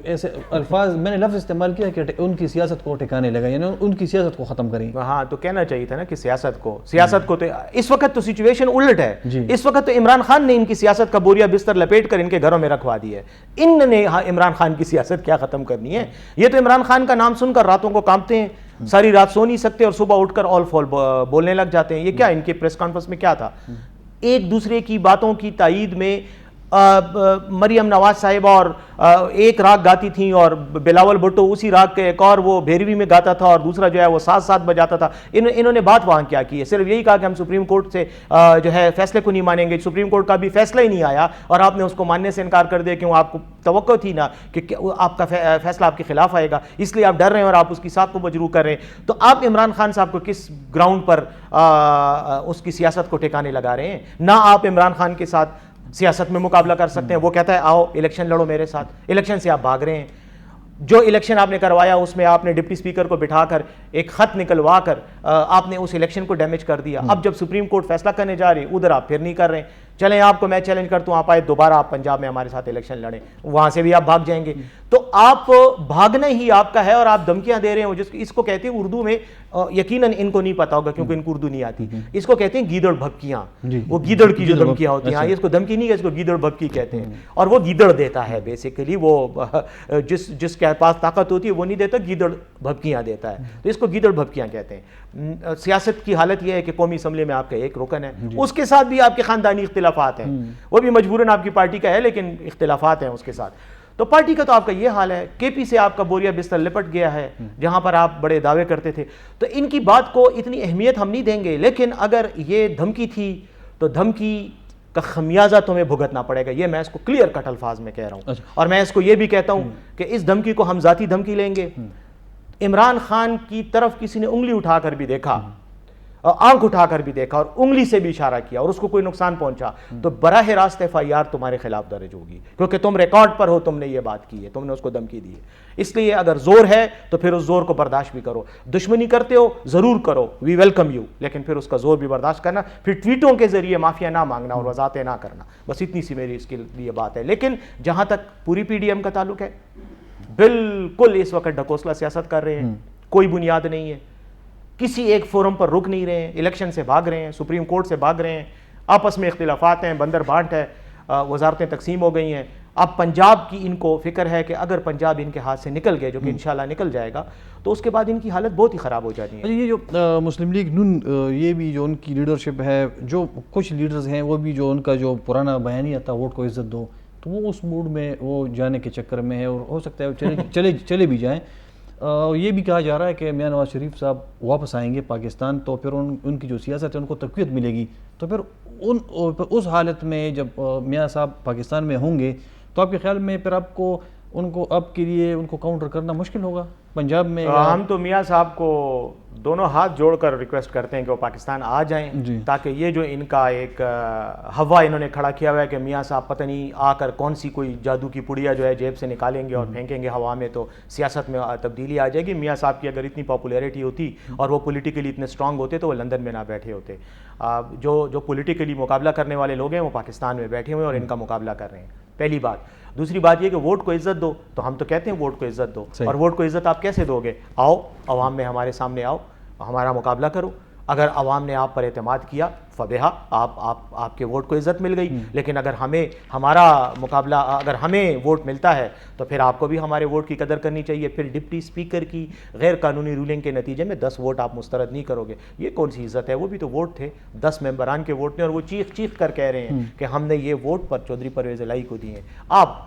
ایسے الفاظ, میں نے لفظ استعمال کیا کہ ان کی سیاست کو ٹھکانے لگا, یعنی ان کی سیاست کو ختم کریں. ہاں, تو کہنا چاہیے تھا نا کہ سیاست کو تو اس وقت تو سچویشن الٹ ہے. اس وقت تو عمران خان نے ان کی سیاست کا بوریا بستر لپیٹ کر ان کے گھروں میں رکھوا دی ہے. ان نے عمران خان کی سیاست کیا ختم کرنی ہے؟ یہ تو عمران خان کا نام سن کر راتوں کو کانپتے ہیں, ساری رات سو نہیں سکتے, اور صبح اٹھ کر آل فال بولنے لگ جاتے ہیں. یہ کیا ان کے پریس کانفرنس میں کیا تھا؟ ایک دوسرے کی باتوں کی تائید میں مریم نواز صاحبہ اور ایک راگ گاتی تھیں, اور بلاول بھٹو اسی راگ کے ایک اور وہ بھیروی میں گاتا تھا, اور دوسرا جو ہے وہ ساتھ بجاتا تھا. انہوں نے بات وہاں کیا کی ہے؟ صرف یہی کہا کہ ہم سپریم کورٹ سے جو ہے فیصلے کو نہیں مانیں گے. سپریم کورٹ کا بھی فیصلہ ہی نہیں آیا اور آپ نے اس کو ماننے سے انکار کر دیا, کیوں آپ کو توقع تھی نا کہ آپ کا فیصلہ آپ کے خلاف آئے گا, اس لیے آپ ڈر رہے ہیں اور آپ اس کی ساکھ کو مجروح کر رہے ہیں. تو آپ عمران خان صاحب کو کس گراؤنڈ پر اس کی سیاست کو ٹھکانے لگا رہے ہیں؟ نہ آپ عمران خان کے ساتھ سیاست میں مقابلہ کر سکتے ہیں. وہ کہتا ہے آؤ الیکشن لڑو میرے ساتھ, الیکشن سے آپ بھاگ رہے ہیں. جو الیکشن آپ نے کروایا اس میں آپ نے ڈپٹی اسپیکر کو بٹھا کر ایک خط نکلوا کر آپ نے اس الیکشن کو ڈیمیج کر دیا. اب جب سپریم کورٹ فیصلہ کرنے جا رہی, ادھر آپ پھر نہیں کر رہے. چلیں آپ کو میں چیلنج کرتا ہوں, آپ آئے دوبارہ آپ پنجاب میں ہمارے ساتھ الیکشن لڑیں, وہاں سے بھی آپ بھاگ جائیں گے. تو آپ بھاگنا ہی آپ کا ہے, اور آپ دھمکیاں دے رہے ہیں. اس کو کہتے ہیں اردو میں, یقیناً ان کو نہیں پتا ہوگا کیونکہ ان کو اردو نہیں آتی, اس کو کہتے ہیں گیدڑ بھبکیاں. وہ گیدڑ کی جو دھمکیاں ہوتی ہیں, اس کو دھمکی نہیں ہے, اس کو گیدڑ بھبکی کہتے ہیں. اور وہ گیدڑ دیتا ہے بیسیکلی, وہ جس کے پاس طاقت ہوتی ہے وہ نہیں دیتا, گیدڑ بھبکیاں دیتا ہے. تو اس کو گیدڑ بھبکیاں کہتے ہیں. سیاست کی حالت یہ ہے کہ قومی اسمبلی میں آپ کا ایک رکن ہے, اس کے ساتھ بھی آپ کے خاندانی اختلافات ہیں, وہ بھی مجبوراً آپ کی پارٹی کا ہے لیکن اختلافات ہیں اس کے ساتھ. تو پارٹی کا تو آپ کا یہ حال ہے. کے پی سے آپ کا بوریا بستر لپٹ گیا ہے جہاں پر آپ بڑے دعوے کرتے تھے. تو ان کی بات کو اتنی اہمیت ہم نہیں دیں گے, لیکن اگر یہ دھمکی تھی تو دھمکی کا خمیازہ تمہیں بھگتنا پڑے گا. یہ میں اس کو کلیئر کٹ الفاظ میں کہہ رہا ہوں. اور میں اس کو یہ بھی کہتا ہوں کہ اس دھمکی کو ہم ذاتی دھمکی لیں گے. عمران خان کی طرف کسی نے انگلی اٹھا کر بھی دیکھا, اور آنکھ اٹھا کر بھی دیکھا, اور انگلی سے بھی اشارہ کیا, اور اس کو کوئی نقصان پہنچا, تو براہ راست FIR تمہارے خلاف درج ہوگی, کیونکہ تم ریکارڈ پر ہو, تم نے یہ بات کی ہے, تم نے اس کو دھمکی دی ہے. اس لیے اگر زور ہے تو پھر اس زور کو برداشت بھی کرو. دشمنی کرتے ہو ضرور کرو, وی ویلکم یو, لیکن پھر اس کا زور بھی برداشت کرنا. پھر ٹویٹوں کے ذریعے معافیا نہ مانگنا اور وضاحتیں نہ کرنا. بس اتنی سی میری اس کے لیے بات ہے. لیکن جہاں تک پوری PDM کا تعلق ہے, بالکل اس وقت ڈھکوسلا سیاست کر رہے ہیں, کوئی بنیاد نہیں ہے, کسی ایک فورم پر رک نہیں رہے ہیں, الیکشن سے بھاگ رہے ہیں, سپریم کورٹ سے بھاگ رہے ہیں, آپس میں اختلافات ہیں, بندر بانٹ ہے, وزارتیں تقسیم ہو گئی ہیں. اب پنجاب کی ان کو فکر ہے کہ اگر پنجاب ان کے ہاتھ سے نکل گئے, جو کہ انشاءاللہ نکل جائے گا, تو اس کے بعد ان کی حالت بہت ہی خراب ہو جانی ہے. یہ جو مسلم لیگ نون, یہ بھی جو ان کی لیڈرشپ ہے, جو کچھ لیڈرز ہیں وہ بھی جو ان کا جو پرانا بیانیہ تھا ووٹ کو عزت دو, تو وہ اس موڈ میں وہ جانے کے چکر میں ہے, اور ہو سکتا ہے چلے بھی جائیں. یہ بھی کہا جا رہا ہے کہ میاں نواز شریف صاحب واپس آئیں گے پاکستان, تو پھر ان کی جو سیاست ہے ان کو تقویت ملے گی. تو پھر اس حالت میں جب میاں صاحب پاکستان میں ہوں گے, تو آپ کے خیال میں پھر آپ کو ان کو اب کے لیے ان کو کاؤنٹر کرنا مشکل ہوگا پنجاب میں؟ ہم تو میاں صاحب کو دونوں ہاتھ جوڑ کر ریکویسٹ کرتے ہیں کہ وہ پاکستان آ جائیں, تاکہ یہ جو ان کا ایک ہوا انہوں نے کھڑا کیا ہوا ہے کہ میاں صاحب پتہ نہیں آ کر کون سی کوئی جادو کی پڑیا جو ہے جیب سے نکالیں گے اور پھینکیں گے ہوا میں, تو سیاست میں تبدیلی آ جائے گی. میاں صاحب کی اگر اتنی پاپولیرٹی ہوتی اور وہ پولیٹیکلی اتنے اسٹرانگ ہوتے تو وہ لندن میں نہ بیٹھے ہوتے. جو پولیٹیکلی مقابلہ کرنے والے لوگ ہیں وہ پاکستان میں بیٹھے ہوئے اور ان کا مقابلہ کر رہے ہیں, پہلی بات. دوسری بات یہ کہ ووٹ کو عزت دو, تو ہم تو کہتے ہیں ووٹ کو عزت دو, اور ووٹ کو عزت آپ کیسے دو گے؟ آؤ عوام میں ہمارے سامنے آؤ, ہمارا مقابلہ کرو. اگر عوام نے آپ پر اعتماد کیا فبہا, آپ کے ووٹ کو عزت مل گئی. لیکن اگر ہمیں ووٹ ملتا ہے تو پھر آپ کو بھی ہمارے ووٹ کی قدر کرنی چاہیے. پھر ڈپٹی اسپیکر کی غیر قانونی رولنگ کے نتیجے میں 10 ووٹ آپ مسترد نہیں کرو گے, یہ کون سی عزت ہے؟ وہ بھی تو ووٹ تھے, 10 ممبران کے ووٹ نے, اور وہ چیخ کر کہہ رہے ہیں کہ ہم نے یہ ووٹ پر چودھری پرویز الہی کو دیے. آپ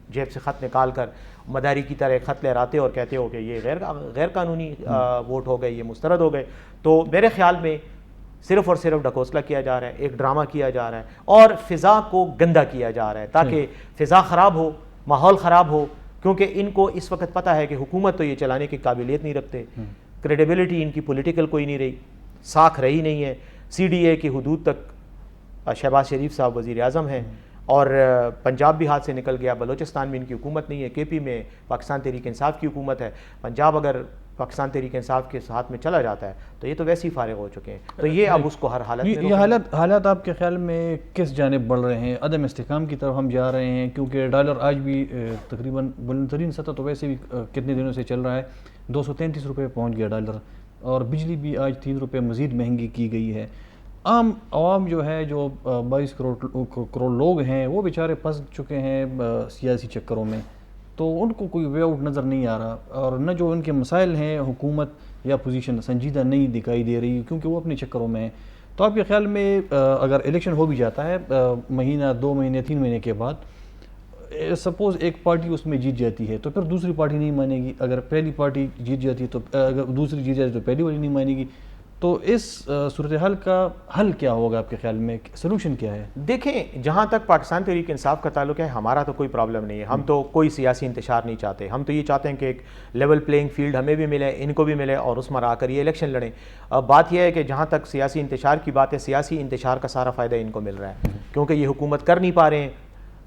جیب سے خط نکال کر مداری کی طرح خط لہراتے اور کہتے ہو کہ یہ غیر قانونی ووٹ ہو گئے, یہ مسترد ہو گئے. تو میرے خیال میں صرف اور صرف ڈھکوسلا کیا جا رہا ہے, ایک ڈرامہ کیا جا رہا ہے, اور فضا کو گندا کیا جا رہا ہے تاکہ فضا خراب ہو, ماحول خراب ہو. کیونکہ ان کو اس وقت پتہ ہے کہ حکومت تو یہ چلانے کی قابلیت نہیں رکھتے, کریڈیبلٹی ان کی پولیٹیکل کوئی نہیں رہی, ساکھ رہی نہیں ہے. CDA کی حدود تک شہباز شریف صاحب وزیر اعظم ہیں, اور پنجاب بھی ہاتھ سے نکل گیا, بلوچستان میں ان کی حکومت نہیں ہے, KP میں پاکستان تحریک انصاف کی حکومت ہے. پنجاب اگر پاکستان تحریک انصاف کے ساتھ میں چلا جاتا ہے تو یہ تو ویسے ہی فارغ ہو چکے ہیں. تو یہ اب اس کو ہر حالت میں یہ حالات آپ کے خیال میں کس جانب بڑھ رہے ہیں؟ عدم استحکام کی طرف ہم جا رہے ہیں, کیونکہ ڈالر آج بھی تقریباً بلند ترین سطح تو ویسے بھی کتنے دنوں سے چل رہا ہے, 233 روپے پہنچ گیا ڈالر, اور بجلی بھی آج 3 روپے مزید مہنگی کی گئی ہے. عام عوام جو ہے, جو 22 کروڑ لوگ ہیں, وہ بیچارے پھنس چکے ہیں سیاسی چکروں میں, تو ان کو کوئی وے آؤٹ نظر نہیں آ رہا, اور نہ جو ان کے مسائل ہیں حکومت یا پوزیشن سنجیدہ نہیں دکھائی دے رہی, کیونکہ وہ اپنے چکروں میں ہیں. تو آپ کے خیال میں اگر الیکشن ہو بھی جاتا ہے مہینہ 2 مہینے 3 مہینے کے بعد, سپوز ایک پارٹی اس میں جیت جاتی ہے, تو پھر دوسری پارٹی نہیں مانے گی. اگر پہلی پارٹی جیت جاتی ہے تو اگر دوسری جیت جاتی ہے تو پہلی والی نہیں مانے گی. تو اس صورتحال کا حل کیا ہوگا آپ کے خیال میں, سلوشن کیا ہے؟ دیکھیں, جہاں تک پاکستان تحریک انصاف کا تعلق ہے, ہمارا تو کوئی پرابلم نہیں ہے. ہم تو کوئی سیاسی انتشار نہیں چاہتے. ہم تو یہ چاہتے ہیں کہ ایک لیول پلینگ فیلڈ ہمیں بھی ملے, ان کو بھی ملے, اور اس میں آ کر یہ الیکشن لڑیں. بات یہ ہے کہ جہاں تک سیاسی انتشار کی بات ہے, سیاسی انتشار کا سارا فائدہ ان کو مل رہا ہے, کیونکہ یہ حکومت کر نہیں پا رہے ہیں,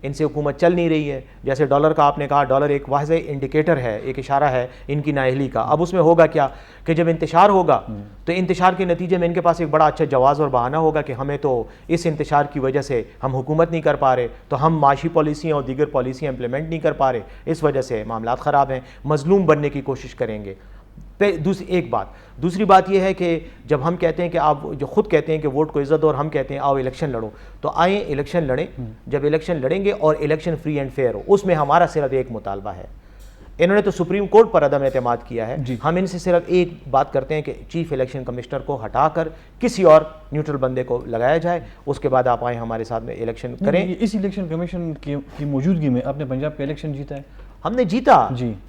ان سے حکومت چل نہیں رہی ہے. جیسے ڈالر کا آپ نے کہا, ڈالر ایک واضح انڈیکیٹر ہے, ایک اشارہ ہے ان کی نااہلی کا. اب اس میں ہوگا کیا کہ جب انتشار ہوگا تو انتشار کے نتیجے میں ان کے پاس ایک بڑا اچھا جواز اور بہانہ ہوگا کہ ہمیں تو اس انتشار کی وجہ سے ہم حکومت نہیں کر پا رہے, تو ہم معاشی پالیسیاں اور دیگر پالیسیاں امپلیمنٹ نہیں کر پا رہے, اس وجہ سے معاملات خراب ہیں, مظلوم بننے کی کوشش کریں گے. دوسری بات یہ ہے کہ جب ہم کہتے ہیں کہ آپ جو خود کہتے ہیں کہ ووٹ کو عزت دو, اور ہم کہتے ہیں آؤ الیکشن لڑو, تو آئیں الیکشن لڑیں. جب الیکشن لڑیں گے اور الیکشن فری اینڈ فیئر ہو, اس میں ہمارا صرف ایک مطالبہ ہے, انہوں نے تو سپریم کورٹ پر عدم اعتماد کیا ہے. ہم ان سے صرف ایک بات کرتے ہیں کہ چیف الیکشن کمشنر کو ہٹا کر کسی اور نیوٹرل بندے کو لگایا جائے, اس کے بعد آپ آئیں ہمارے ساتھ میں الیکشن کریں. اس الیکشن کمیشن کی موجودگی میں آپ نے پنجاب کا الیکشن جیتا ہے. ہم نے جیتا,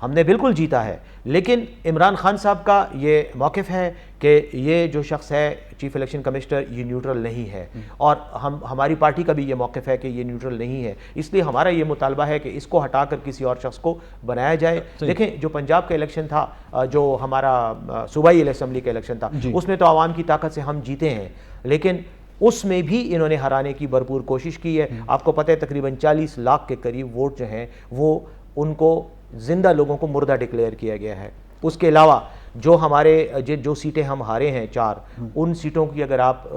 ہم نے بالکل جیتا ہے, لیکن عمران خان صاحب کا یہ موقف ہے کہ یہ جو شخص ہے چیف الیکشن کمشنر یہ نیوٹرل نہیں ہے, اور ہماری پارٹی کا بھی یہ موقف ہے کہ یہ نیوٹرل نہیں ہے. اس لیے ہمارا یہ مطالبہ ہے کہ اس کو ہٹا کر کسی اور شخص کو بنایا جائے. دیکھیں جو پنجاب کا الیکشن تھا, جو ہمارا صوبائی اسمبلی کا الیکشن تھا, اس میں تو عوام کی طاقت سے ہم جیتے ہیں, لیکن اس میں بھی انہوں نے ہرانے کی بھرپور کوشش کی ہے. آپ کو پتہ ہے تقریباً 40 لاکھ کے قریب ووٹ جو ہیں وہ ان کو زندہ لوگوں کو مردہ ڈکلیئر کیا گیا ہے. اس کے علاوہ جو ہمارے جو سیٹیں ہم ہارے ہیں 4, ان سیٹوں کی اگر آپ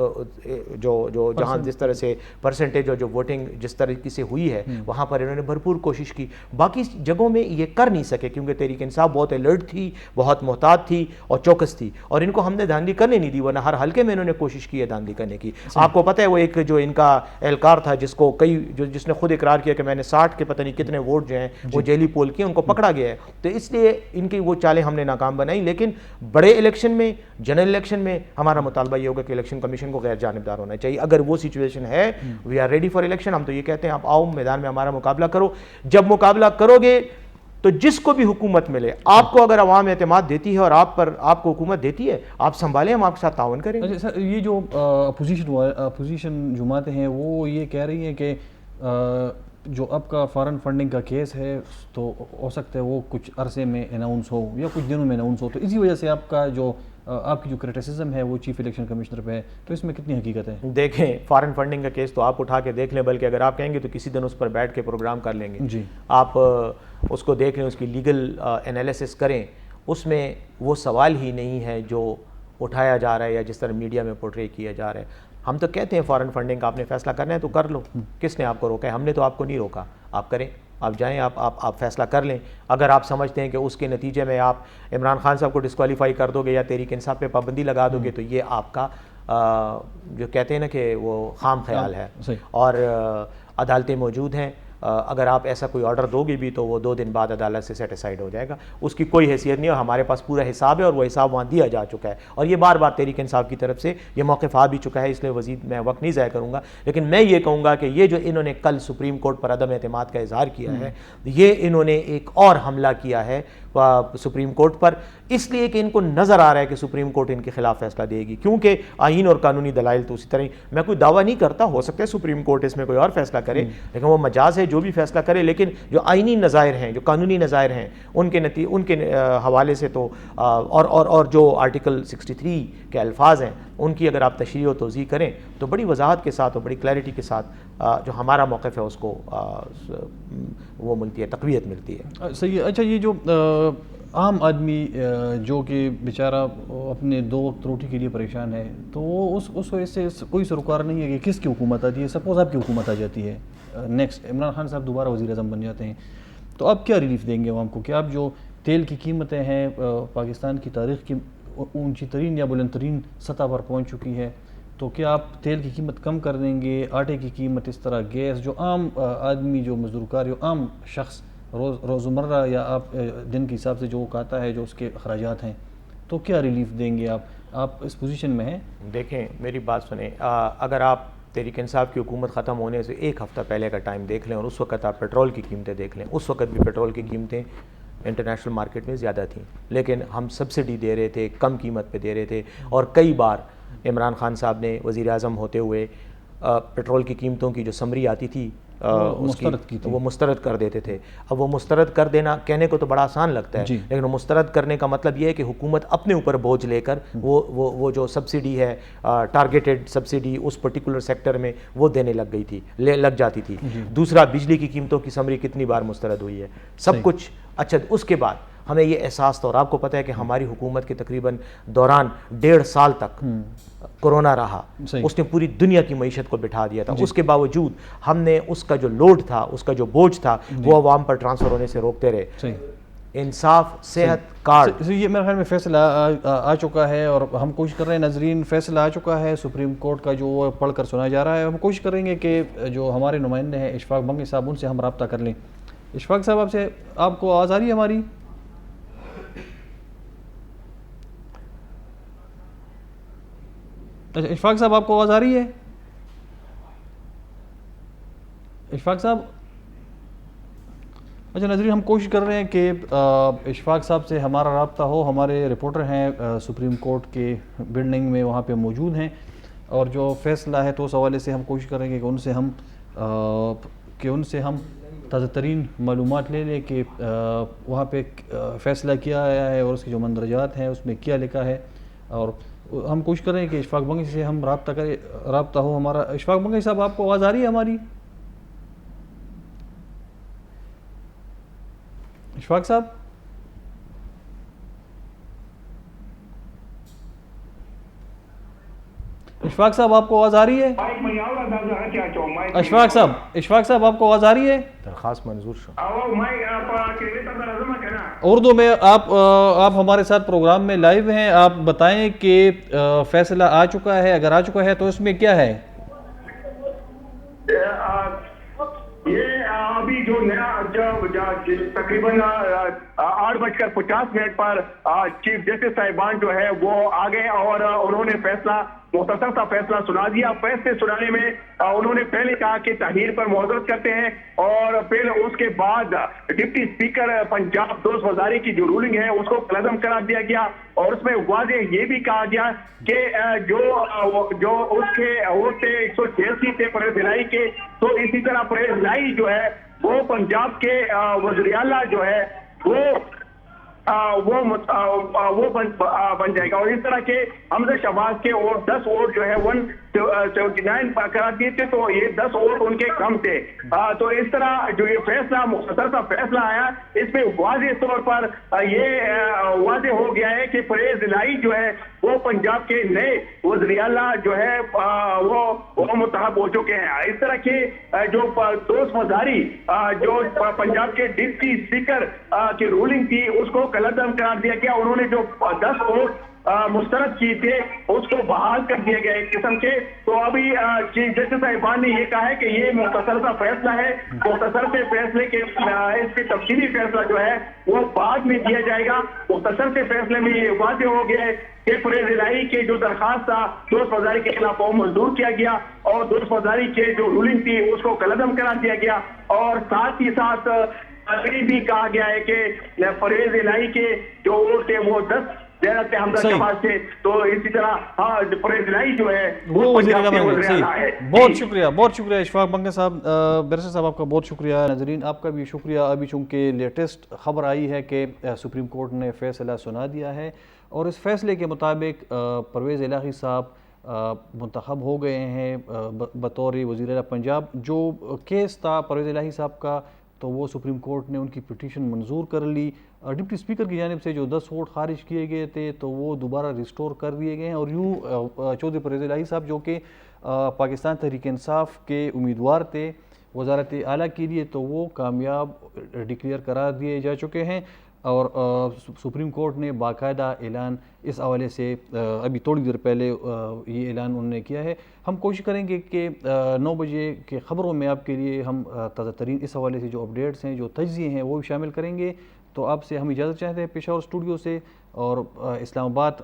جو جہاں جس طرح سے پرسنٹیج اور جو ووٹنگ جس طریقے سے ہوئی ہے وہاں پر انہوں نے بھرپور کوشش کی. باقی جگہوں میں یہ کر نہیں سکے کیونکہ تحریک انصاف بہت الرٹ تھی, بہت محتاط تھی اور چوکس تھی, اور ان کو ہم نے دھاندلی کرنے نہیں دی, ورنہ ہر حلقے میں انہوں نے کوشش کی ہے دھاندلی کرنے کی. آپ کو پتہ ہے وہ ایک جو ان کا اہلکار تھا جس نے خود اقرار کیا کہ میں نے 60 کے پتہ نہیں کتنے ووٹ جو ہیں وہ جیلی پول کیے, ان کو پکڑا گیا ہے. تو اس لیے ان کی وہ چالیں ہم نے ناکام بنائی. لیکن بڑے الیکشن میں, جنرل الیکشن میں ہمارا مطالبہ یہ ہوگا کہ الیکشن کمیشن کو غیر جانبدار ہونا چاہیے. اگر وہ سچویشن ہے, we are ready for election. ہم تو یہ کہتے ہیں آپ آؤ میدان میں ہمارا مقابلہ کرو. جب مقابلہ کرو گے تو جس کو بھی حکومت ملے, آپ کو اگر عوام اعتماد دیتی ہے اور آپ کو حکومت دیتی ہے, آپ سنبھالیں, ہم آپ کے ساتھ تعاون کریں. سر یہ جو اپوزیشن جماعتیں ہیں وہ یہ کہہ رہی ہیں کہ جو اب کا فارن فنڈنگ کا کیس ہے تو ہو سکتا ہے وہ کچھ عرصے میں اناؤنس ہو یا کچھ دنوں میں اناؤنس ہو, تو اسی وجہ سے آپ کی جو کرٹیسزم ہے وہ چیف الیکشن کمشنر پہ ہے, تو اس میں کتنی حقیقت ہے؟ دیکھیں فارن فنڈنگ کا کیس تو آپ اٹھا کے دیکھ لیں, بلکہ اگر آپ کہیں گے تو کسی دن اس پر بیٹھ کے پروگرام کر لیں گے. آپ اس کو دیکھ لیں, اس کی لیگل انالیسس کریں. اس میں وہ سوال ہی نہیں ہے جو اٹھایا جا رہا ہے یا جس طرح میڈیا میں پورٹری کیا جا رہا ہے. ہم تو کہتے ہیں فارن فنڈنگ کا آپ نے فیصلہ کرنا ہے تو کر لو, کس نے آپ کو روکا ہے؟ ہم نے تو آپ کو نہیں روکا, آپ کریں, آپ جائیں, آپ فیصلہ کر لیں. اگر آپ سمجھتے ہیں کہ اس کے نتیجے میں آپ عمران خان صاحب کو ڈسکوالیفائی کر دو گے یا تحریک انصاف پہ پابندی لگا دو گے تو یہ آپ کا جو کہتے ہیں نا کہ وہ خام خیال ہے. اور عدالتیں موجود ہیں, اگر آپ ایسا کوئی آرڈر دو گے بھی تو وہ 2 دن بعد عدالت سے سیٹیسفائیڈ ہو جائے گا. اس کی کوئی حیثیت نہیں, اور ہمارے پاس پورا حساب ہے اور وہ حساب وہاں دیا جا چکا ہے, اور یہ بار بار تحریک انصاف کی طرف سے یہ موقف آ بھی چکا ہے. اس لیے مزید میں وقت نہیں ضائع کروں گا, لیکن میں یہ کہوں گا کہ یہ جو انہوں نے کل سپریم کورٹ پر عدم اعتماد کا اظہار کیا ہے, یہ انہوں نے ایک اور حملہ کیا ہے سپریم کورٹ پر, اس لیے کہ ان کو نظر آ رہا ہے کہ سپریم کورٹ ان کے خلاف فیصلہ دے گی. کیونکہ آئین اور قانونی دلائل تو اسی طرح ہی, میں کوئی دعویٰ نہیں کرتا, ہو سکتا ہے سپریم کورٹ اس میں کوئی اور فیصلہ کرے, لیکن وہ مجاز ہے جو بھی فیصلہ کرے. لیکن جو آئینی نظائر ہیں, جو قانونی نظائر ہیں, ان کے حوالے سے تو اور جو آرٹیکل 63 کے الفاظ ہیں ان کی اگر آپ تشریح و توضیح کریں تو بڑی وضاحت کے ساتھ اور بڑی کلیئرٹی کے ساتھ جو ہمارا موقف ہے اس کو وہ ملتی ہے, تقویت ملتی ہے. صحیح. اچھا, یہ جو عام آدمی جو کہ بیچارہ اپنے 2 وقت روٹی کے لیے پریشان ہے, تو وہ اس وجہ سے کوئی سروکار نہیں ہے کہ کس کی حکومت آتی ہے. سپوز آپ کی حکومت آ جاتی ہے, نیکسٹ عمران خان صاحب دوبارہ وزیر اعظم بن جاتے ہیں, تو آپ کیا ریلیف دیں گے عوام کو؟ کہ آپ جو تیل کی قیمتیں ہیں پاکستان کی تاریخ کی اونچی ترین یا بلند ترین سطح پر پہنچ چکی ہے, تو کیا آپ تیل کی قیمت کم کر دیں گے؟ آٹے کی قیمت, اس طرح گیس, جو عام آدمی, جو مزدور کار, جو عام شخص روزمرہ یا آپ دن کے حساب سے جو کھاتا ہے, جو اس کے اخراجات ہیں, تو کیا ریلیف دیں گے آپ اس پوزیشن میں ہیں؟ دیکھیں میری بات سنیں, اگر آپ تحریک انصاف کی حکومت ختم ہونے سے 1 ہفتہ پہلے کا ٹائم دیکھ لیں اور اس وقت آپ پیٹرول کی قیمتیں دیکھ لیں, اس وقت بھی پیٹرول کی قیمتیں انٹرنیشنل مارکیٹ میں زیادہ تھیں, لیکن ہم سبسڈی دے رہے تھے, کم قیمت پہ دے رہے تھے, اور کئی بار عمران خان صاحب نے وزیر اعظم ہوتے ہوئے پیٹرول کی قیمتوں کی جو سمری آتی تھی وہ مسترد کر دیتے تھے. اب وہ مسترد کر دینا کہنے کو تو بڑا آسان لگتا ہے, لیکن مسترد کرنے کا مطلب یہ ہے کہ حکومت اپنے اوپر بوجھ لے کر وہ جو سبسڈی ہے, ٹارگیٹڈ سبسڈی اس پرٹیکولر سیکٹر میں وہ دینے لگ جاتی تھی. دوسرا, بجلی کی قیمتوں کی سمری کتنی بار مسترد ہوئی ہے, سب کچھ. اچھا, اس کے بعد ہمیں یہ احساس تھا, اور آپ کو پتہ ہے کہ ہماری حکومت کے تقریباً دوران 1.5 سال تک کورونا رہا, اس نے پوری دنیا کی معیشت کو بٹھا دیا تھا. اس کے باوجود ہم نے اس کا جو لوڈ تھا, اس کا جو بوجھ تھا, وہ عوام پر ٹرانسفر ہونے سے روکتے رہے. انصاف صحت کارڈ, یہ میرے خیال میں فیصلہ آ چکا ہے, اور ہم کوشش کر رہے ہیں, ناظرین, فیصلہ آ چکا ہے سپریم کورٹ کا جو پڑھ کر سنا جا رہا ہے. ہم کوشش کریں گے کہ جو ہمارے نمائندے ہیں اشفاق بنگی صاحب, ان سے ہم رابطہ کر لیں. اشفاق صاحب, آپ کو آواز آ رہی ہے ہماری؟ اچھا اشفاق صاحب آپ کو آواز آ رہی ہے؟ اشفاق صاحب اچھا ناظرین ہم کوشش کر رہے ہیں کہ اشفاق صاحب سے ہمارا رابطہ ہو. ہمارے رپورٹر ہیں سپریم کورٹ کے بلڈنگ میں وہاں پہ موجود ہیں اور جو فیصلہ ہے تو اس حوالے سے ہم کوشش کریں گے کہ ان سے ہم تازہ ترین معلومات لے لیں کہ وہاں پہ فیصلہ کیا آیا ہے اور اس کے جو مندرجات ہیں اس میں کیا لکھا ہے. اور ہم کوشش کریں کہ اشفاق بنگی سے ہم رابطہ ہو ہمارا. اشفاق بنگی صاحب آپ کو آواز آ رہی ہے ہماری؟ اشفاق صاحب اشفاق صاحب آپ کو آواز آ رہی ہے؟ اشفاق صاحب آپ کو آواز آ رہی ہے؟ درخواست منظور شو. اردو میں آپ ہمارے ساتھ پروگرام میں لائیو ہیں. آپ بتائیں کہ فیصلہ آ چکا ہے، اگر آ چکا ہے تو اس میں کیا ہے؟ یہ ابھی جو نیا تقریباً 8:50 پر چیف جسٹس صاحبان جو ہے وہ آ گئے اور انہوں نے مختصر سا فیصلہ سنا دیا. فیصلے سنانے میں انہوں نے پہلے کہا کہ تحریر پر معذرت کرتے ہیں اور پھر اس کے بعد ڈپٹی اسپیکر پنجاب دوست وزاری کی جو رولنگ ہے اس کو کلعدم قرار دیا گیا اور اس میں واضح یہ بھی کہا گیا کہ جو اس کے ووٹ تھے 186 تھے پرویز الہی کے، تو اسی طرح پرویز الہی جو ہے وہ پنجاب کے وزیر اعلیٰ جو ہے وہ بن جائے گا. اور اس طرح کے حمزہ شہباز کے 10 ووٹ جو ہے 179 قرار دیے تھے تو یہ 10 ووٹ ان کے کم تھے. تو اس طرح جو یہ فیصلہ مختصر سا فیصلہ آیا اس میں واضح طور پر یہ واضح ہو گیا ہے کہ پرویز الہی جو ہے وہ پنجاب کے نئے وزیر اعلیٰ جو ہے وہ منتخب ہو چکے ہیں. اس طرح کے جو دوست وزاری جو پنجاب کے ڈپٹی اسپیکر کی رولنگ تھی اس کو کلعدم قرار دیا گیا. انہوں نے جو 10 ووٹ مسترد کی تھے اس کو بحال کر دیے گئے ایک قسم کے. تو ابھی چیف جسٹس صاحبان نے یہ کہا ہے کہ یہ مختصر سا فیصلہ ہے، مختصر سے فیصلے کے اس کے تفصیلی فیصلہ جو ہے وہ بعد میں دیا جائے گا. مختصر سے فیصلے میں یہ واضح ہو گیا ہے کہ پرویز الہی کے جو درخواست تھا دوست وزاری کے خلاف وہ منظور کیا گیا اور دوست وزاری کے جو رولنگ تھی اس کو کلعدم قرار دیا گیا. اور ساتھ ہی ساتھ یہ بھی کہا گیا ہے کہ پرویز الہی کے جو ووٹ تھے وہ 10 حمزہ شہباز تھے. تو اسی طرح پرویز الہی جو ہے وہ وزیر اعلیٰ ہے. بہت شکریہ اشفاق بنگا صاحب. بیرسٹر صاحب آپ کا بہت شکریہ. ناظرین آپ کا بھی شکریہ. ابھی چونکہ لیٹسٹ خبر آئی ہے کہ سپریم کورٹ نے فیصلہ سنا دیا ہے اور اس فیصلے کے مطابق پرویز الہی صاحب منتخب ہو گئے ہیں بطور وزیر اعلیٰ پنجاب. جو کیس تھا پرویز الہی صاحب کا تو وہ سپریم کورٹ نے ان کی پٹیشن منظور کر لی. ڈپٹی اسپیکر کی جانب سے جو 10 ووٹ خارج کیے گئے تھے تو وہ دوبارہ ریسٹور کر دیے گئے ہیں. اور یوں چودھری پرویز الہی صاحب جو کہ پاکستان تحریک انصاف کے امیدوار تھے وزارت اعلیٰ کے لیے تو وہ کامیاب ڈکلیئر قرار دیے جا چکے ہیں. اور سپریم کورٹ نے باقاعدہ اعلان اس حوالے سے ابھی تھوڑی دیر پہلے یہ اعلان انہوں نے کیا ہے. ہم کوشش کریں گے کہ 9 بجے کے خبروں میں آپ کے لیے ہم تازہ ترین اس حوالے سے جو اپڈیٹس ہیں جو تجزیے ہیں وہ بھی شامل کریں گے. تو آپ سے ہم اجازت چاہتے ہیں پشاور اسٹوڈیو سے اور اسلام آباد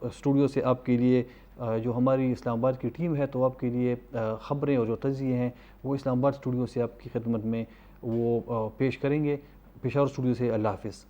اسٹوڈیو سے. آپ کے لیے جو ہماری اسلام آباد کی ٹیم ہے تو آپ کے لیے خبریں اور جو تجزیے ہیں وہ اسلام آباد اسٹوڈیو سے آپ کی خدمت میں وہ پیش کریں گے. پشاور اسٹوڈیو سے اللہ حافظ.